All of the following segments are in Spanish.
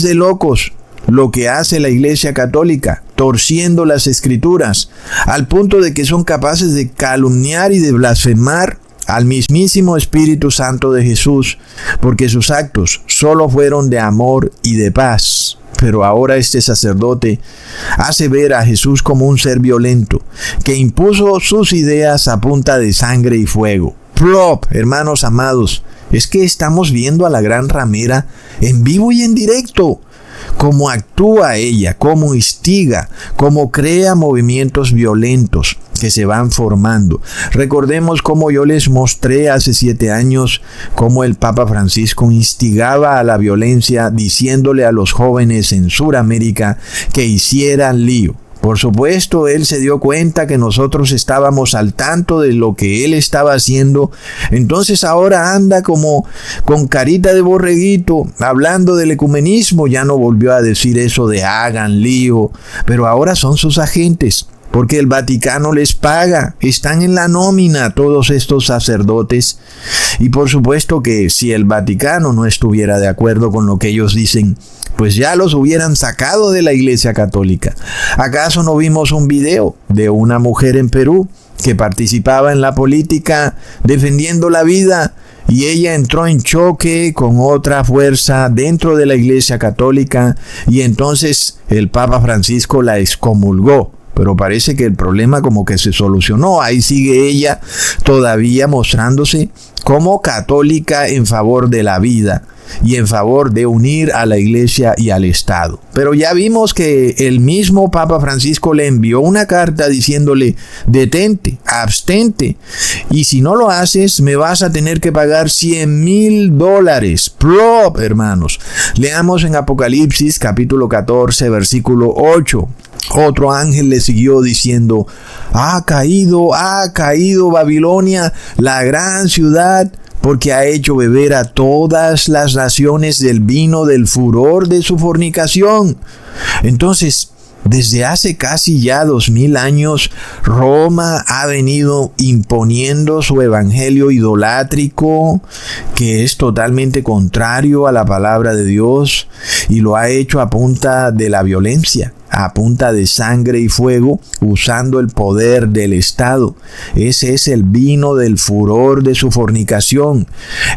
de locos lo que hace la Iglesia Católica, torciendo las Escrituras, al punto de que son capaces de calumniar y de blasfemar al mismísimo Espíritu Santo de Jesús, porque sus actos solo fueron de amor y de paz. Pero ahora este sacerdote hace ver a Jesús como un ser violento, que impuso sus ideas a punta de sangre y fuego. ¡Plop! Hermanos amados, es que estamos viendo a la gran ramera en vivo y en directo. Cómo actúa ella, cómo instiga, cómo crea movimientos violentos que se van formando. Recordemos cómo yo les mostré hace 7 años cómo el Papa Francisco instigaba a la violencia diciéndole a los jóvenes en Sudamérica que hicieran lío. Por supuesto, él se dio cuenta que nosotros estábamos al tanto de lo que él estaba haciendo. Entonces ahora anda como con carita de borreguito, hablando del ecumenismo. Ya no volvió a decir eso de hagan lío, pero ahora son sus agentes, porque el Vaticano les paga, están en la nómina todos estos sacerdotes. Y por supuesto que si el Vaticano no estuviera de acuerdo con lo que ellos dicen, pues ya los hubieran sacado de la Iglesia Católica. ¿Acaso no vimos un video de una mujer en Perú que participaba en la política defendiendo la vida y ella entró en choque con otra fuerza dentro de la Iglesia Católica y entonces el Papa Francisco la excomulgó? Pero parece que el problema como que se solucionó. Ahí sigue ella todavía mostrándose como católica en favor de la vida y en favor de unir a la Iglesia y al Estado. Pero ya vimos que el mismo Papa Francisco le envió una carta diciéndole: detente, abstente, y si no lo haces me vas a tener que pagar $100,000. ¡Plop, hermanos! Leamos en Apocalipsis capítulo 14 versículo 8. Otro ángel le siguió diciendo: ha caído Babilonia, la gran ciudad, porque ha hecho beber a todas las naciones del vino del furor de su fornicación. Entonces, desde hace casi ya 2000 años, Roma ha venido imponiendo su evangelio idolátrico, que es totalmente contrario a la palabra de Dios, y lo ha hecho a punta de la violencia, a punta de sangre y fuego, usando el poder del Estado. Ese es el vino del furor de su fornicación.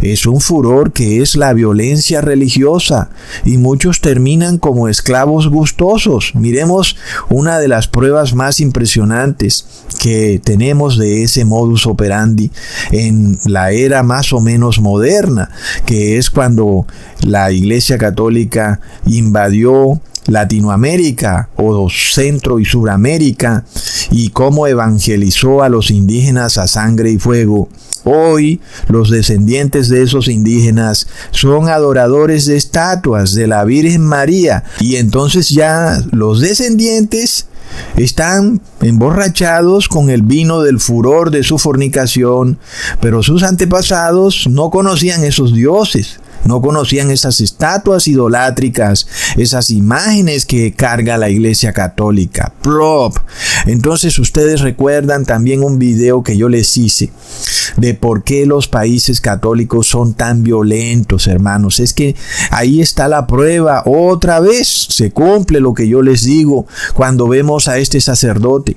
Es un furor que es la violencia religiosa, y muchos terminan como esclavos gustosos. Miremos una de las pruebas más impresionantes que tenemos de ese modus operandi en la era más o menos moderna, que es cuando la Iglesia Católica invadió Latinoamérica o Centro y Suramérica y cómo evangelizó a los indígenas a sangre y fuego. Hoy los descendientes de esos indígenas son adoradores de estatuas de la Virgen María, y entonces ya los descendientes están emborrachados con el vino del furor de su fornicación, pero sus antepasados no conocían esos dioses. No conocían esas estatuas idolátricas, esas imágenes que carga la Iglesia Católica. ¡Plop! Entonces ustedes recuerdan también un video que yo les hice de por qué los países católicos son tan violentos, hermanos. Es que ahí está la prueba. Otra vez se cumple lo que yo les digo cuando vemos a este sacerdote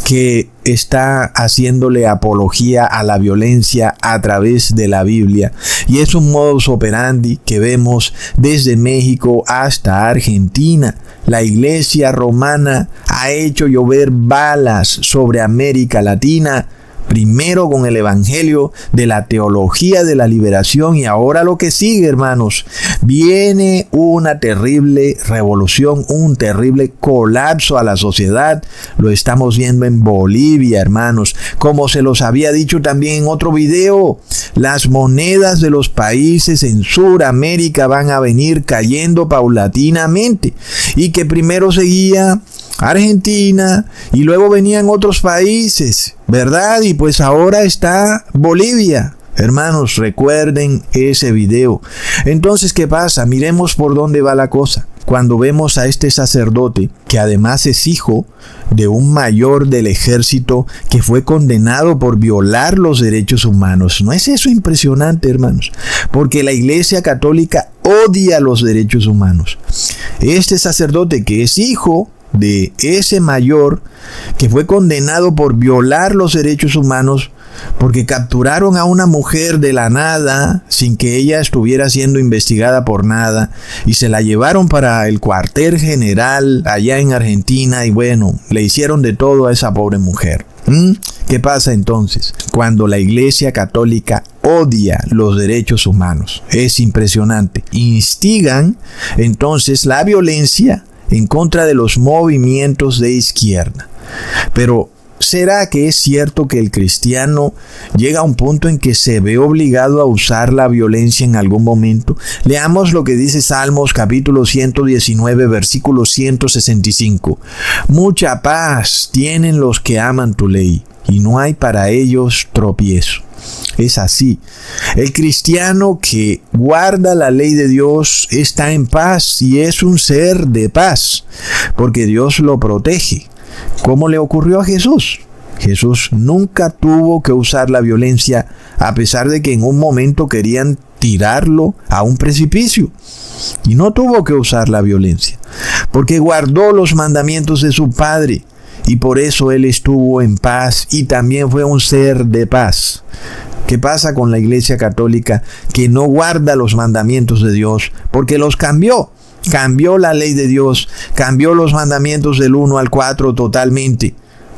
que está haciéndole apología a la violencia a través de la Biblia. Y es un modus operandi que vemos desde México hasta Argentina. La Iglesia romana ha hecho llover balas sobre América Latina, primero con el evangelio de la teología de la liberación, y ahora lo que sigue, hermanos, viene una terrible revolución, un terrible colapso a la sociedad. Lo estamos viendo en Bolivia, hermanos. Como se los había dicho también en otro video, las monedas de los países en Sudamérica van a venir cayendo paulatinamente, y que primero seguía Argentina y luego venían otros países, ¿verdad? Y pues ahora está Bolivia. Hermanos, recuerden ese video. Entonces, ¿qué pasa? Miremos por dónde va la cosa. Cuando vemos a este sacerdote, que además es hijo de un mayor del ejército que fue condenado por violar los derechos humanos. ¿No es eso impresionante, hermanos? Porque la Iglesia Católica odia los derechos humanos. Este sacerdote, que es hijo de ese mayor que fue condenado por violar los derechos humanos, porque capturaron a una mujer de la nada sin que ella estuviera siendo investigada por nada, y se la llevaron para el cuartel general allá en Argentina, y bueno, le hicieron de todo a esa pobre mujer. ¿Qué pasa entonces cuando la Iglesia Católica odia los derechos humanos? Es impresionante. Instigan entonces la violencia en contra de los movimientos de izquierda. Pero ¿será que es cierto que el cristiano llega a un punto en que se ve obligado a usar la violencia en algún momento? Leamos lo que dice Salmos capítulo 119, versículo 165. Mucha paz tienen los que aman tu ley, y no hay para ellos tropiezo. Es así. El cristiano que guarda la ley de Dios está en paz y es un ser de paz, porque Dios lo protege. ¿Cómo le ocurrió a Jesús? Jesús nunca tuvo que usar la violencia, a pesar de que en un momento querían tirarlo a un precipicio. Y no tuvo que usar la violencia, porque guardó los mandamientos de su Padre. Y por eso Él estuvo en paz y también fue un ser de paz. ¿Qué pasa con la Iglesia Católica que no guarda los mandamientos de Dios? Porque los cambió. Cambió la ley de Dios, cambió los mandamientos del 1 al 4 totalmente.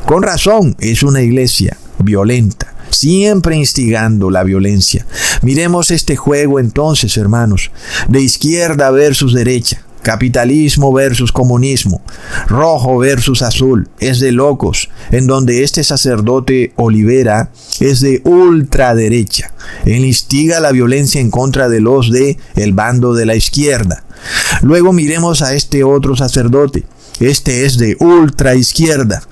Con razón, es una iglesia violenta, siempre instigando la violencia. Miremos este juego entonces, hermanos, de izquierda versus derecha. Capitalismo versus comunismo, rojo versus azul, es de locos, en donde este sacerdote Olivera es de ultraderecha. Él instiga la violencia en contra de los de el bando de la izquierda. Luego miremos a este otro sacerdote. Este es de ultraizquierda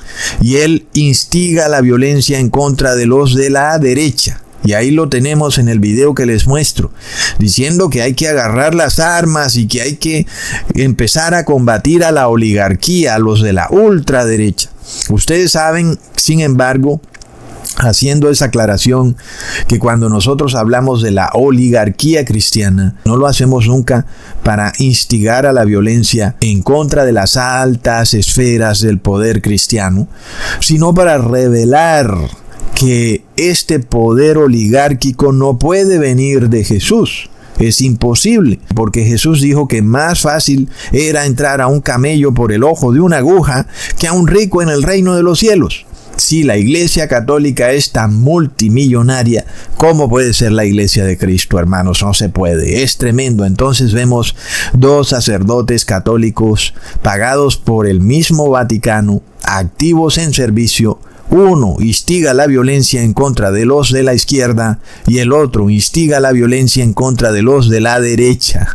y él instiga la violencia en contra de los de la derecha. Y ahí lo tenemos en el video que les muestro, diciendo que hay que agarrar las armas y que hay que empezar a combatir a la oligarquía, a los de la ultraderecha. Ustedes saben, sin embargo, haciendo esa aclaración, que cuando nosotros hablamos de la oligarquía cristiana, no lo hacemos nunca para instigar a la violencia en contra de las altas esferas del poder cristiano, sino para revelar que este poder oligárquico no puede venir de Jesús. Es imposible, porque Jesús dijo que más fácil era entrar a un camello por el ojo de una aguja que a un rico en el reino de los cielos. Si la Iglesia Católica es tan multimillonaria, ¿cómo puede ser la Iglesia de Cristo, hermanos? No se puede. Es tremendo. Entonces vemos dos sacerdotes católicos pagados por el mismo Vaticano, activos en servicio. Uno instiga la violencia en contra de los de la izquierda y el otro instiga la violencia en contra de los de la derecha.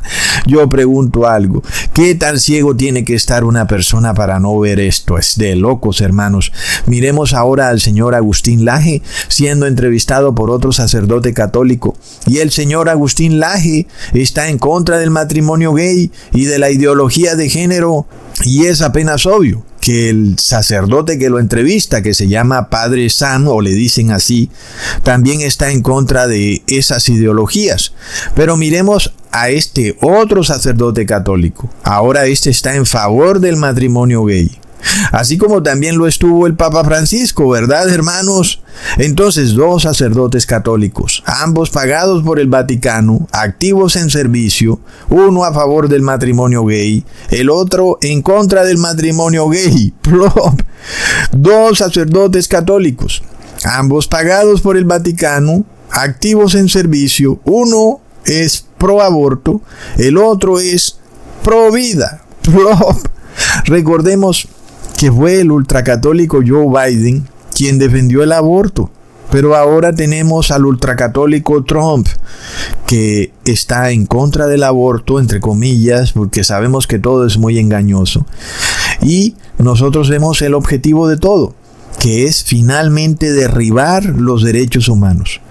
Yo pregunto algo, ¿qué tan ciego tiene que estar una persona para no ver esto? Es de locos, hermanos. Miremos ahora al señor Agustín Laje siendo entrevistado por otro sacerdote católico. Y el señor Agustín Laje está en contra del matrimonio gay y de la ideología de género. Y es apenas obvio que el sacerdote que lo entrevista, que se llama Padre Sam, o le dicen así, también está en contra de esas ideologías. Pero miremos a este otro sacerdote católico. Ahora este está en favor del matrimonio gay, así como también lo estuvo el Papa Francisco, ¿verdad, hermanos? Entonces, dos sacerdotes católicos, ambos pagados por el Vaticano, activos en servicio, uno a favor del matrimonio gay, el otro en contra del matrimonio gay. Dos sacerdotes católicos, ambos pagados por el Vaticano, activos en servicio, uno es pro aborto, el otro es pro vida. Recordemos que fue el ultracatólico Joe Biden quien defendió el aborto. Pero ahora tenemos al ultracatólico Trump, que está en contra del aborto, entre comillas, porque sabemos que todo es muy engañoso. Y nosotros vemos el objetivo de todo, que es finalmente derribar los derechos humanos.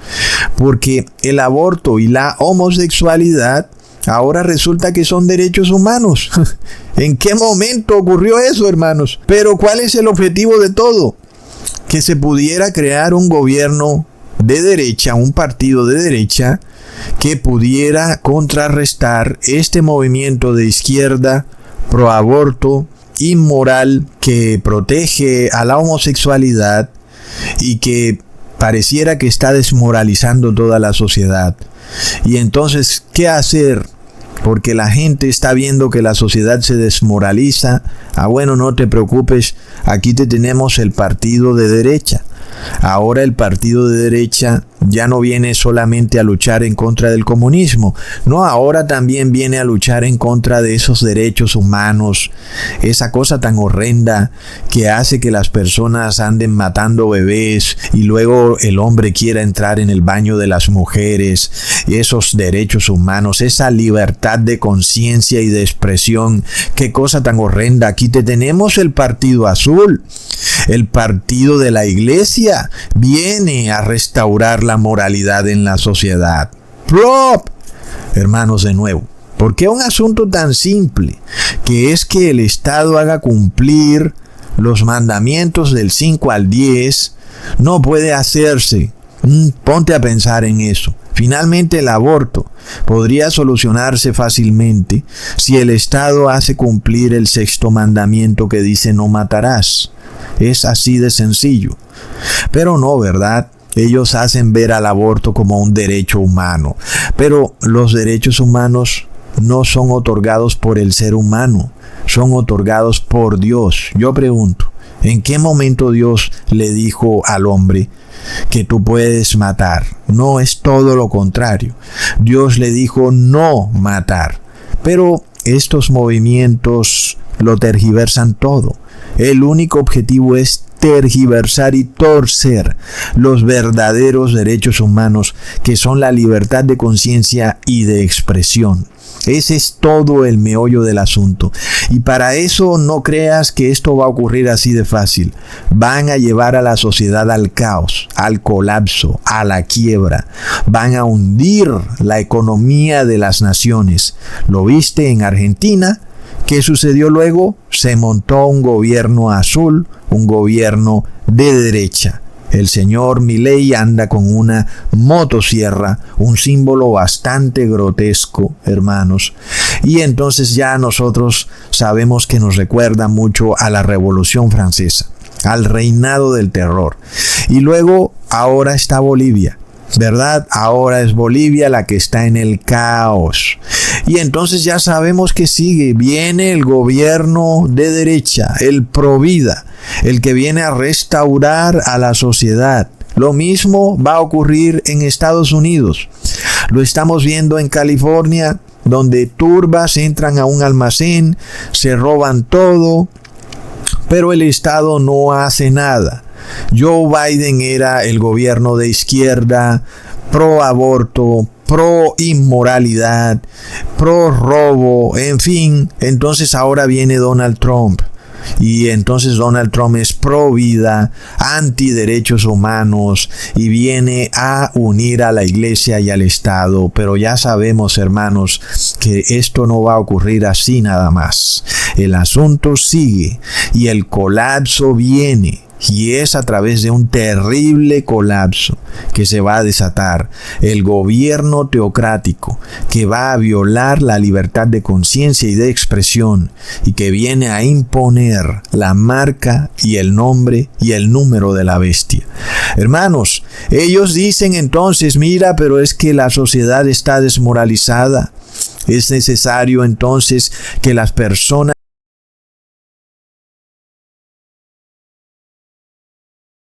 Porque el aborto y la homosexualidad ahora resulta que son derechos humanos. ¿En qué momento ocurrió eso, hermanos? Pero ¿cuál es el objetivo de todo? Que se pudiera crear un gobierno de derecha, un partido de derecha, que pudiera contrarrestar este movimiento de izquierda pro aborto, inmoral, que protege a la homosexualidad y que pareciera que está desmoralizando toda la sociedad. Y entonces, ¿qué hacer? Porque la gente está viendo que la sociedad se desmoraliza. Bueno, no te preocupes, aquí te tenemos el partido de derecha. Ahora el partido de derecha ya no viene solamente a luchar en contra del comunismo, no, ahora también viene a luchar en contra de esos derechos humanos, esa cosa tan horrenda que hace que las personas anden matando bebés y luego el hombre quiera entrar en el baño de las mujeres, esos derechos humanos, esa libertad de conciencia y de expresión, qué cosa tan horrenda. Aquí te tenemos el partido azul, el partido de la iglesia, viene a restaurar la moralidad en la sociedad. ¡Plop! Hermanos, de nuevo, ¿por qué un asunto tan simple, que es que el Estado haga cumplir los mandamientos del 5 al 10, no puede hacerse? Ponte a pensar en eso. Finalmente, el aborto podría solucionarse fácilmente si el Estado hace cumplir el 6º mandamiento que dice no matarás. Es así de sencillo. Pero no, ¿verdad? Ellos hacen ver al aborto como un derecho humano. Pero los derechos humanos no son otorgados por el ser humano, son otorgados por Dios. Yo pregunto, ¿en qué momento Dios le dijo al hombre que tú puedes matar? No, es todo lo contrario. Dios le dijo no matar. Pero estos movimientos lo tergiversan todo. El único objetivo es tergiversar y torcer los verdaderos derechos humanos, que son la libertad de conciencia y de expresión. Ese es todo el meollo del asunto. Y para eso no creas que esto va a ocurrir así de fácil. Van a llevar a la sociedad al caos, al colapso, a la quiebra. Van a hundir la economía de las naciones. ¿Lo viste en Argentina? ¿Qué sucedió luego? Se montó un gobierno azul, un gobierno de derecha. El señor Milei anda con una motosierra, un símbolo bastante grotesco, hermanos. Y entonces ya nosotros sabemos que nos recuerda mucho a la Revolución Francesa, al reinado del terror. Y luego, ahora está Bolivia, ¿verdad? Ahora es Bolivia la que está en el caos. Y entonces ya sabemos que sigue. Viene el gobierno de derecha, el Provida, el que viene a restaurar a la sociedad. Lo mismo va a ocurrir en Estados Unidos. Lo estamos viendo en California, donde turbas entran a un almacén, se roban todo, pero el Estado no hace nada. Joe Biden era el gobierno de izquierda, pro aborto, pro inmoralidad, pro robo, en fin. Entonces ahora viene Donald Trump. Y entonces Donald Trump es pro vida, anti derechos humanos y viene a unir a la iglesia y al Estado. Pero ya sabemos, hermanos, que esto no va a ocurrir así nada más. El asunto sigue y el colapso viene. Y es a través de un terrible colapso que se va a desatar el gobierno teocrático, que va a violar la libertad de conciencia y de expresión y que viene a imponer la marca y el nombre y el número de la bestia. Hermanos, ellos dicen entonces, mira, pero es que la sociedad está desmoralizada. Es necesario entonces que las personas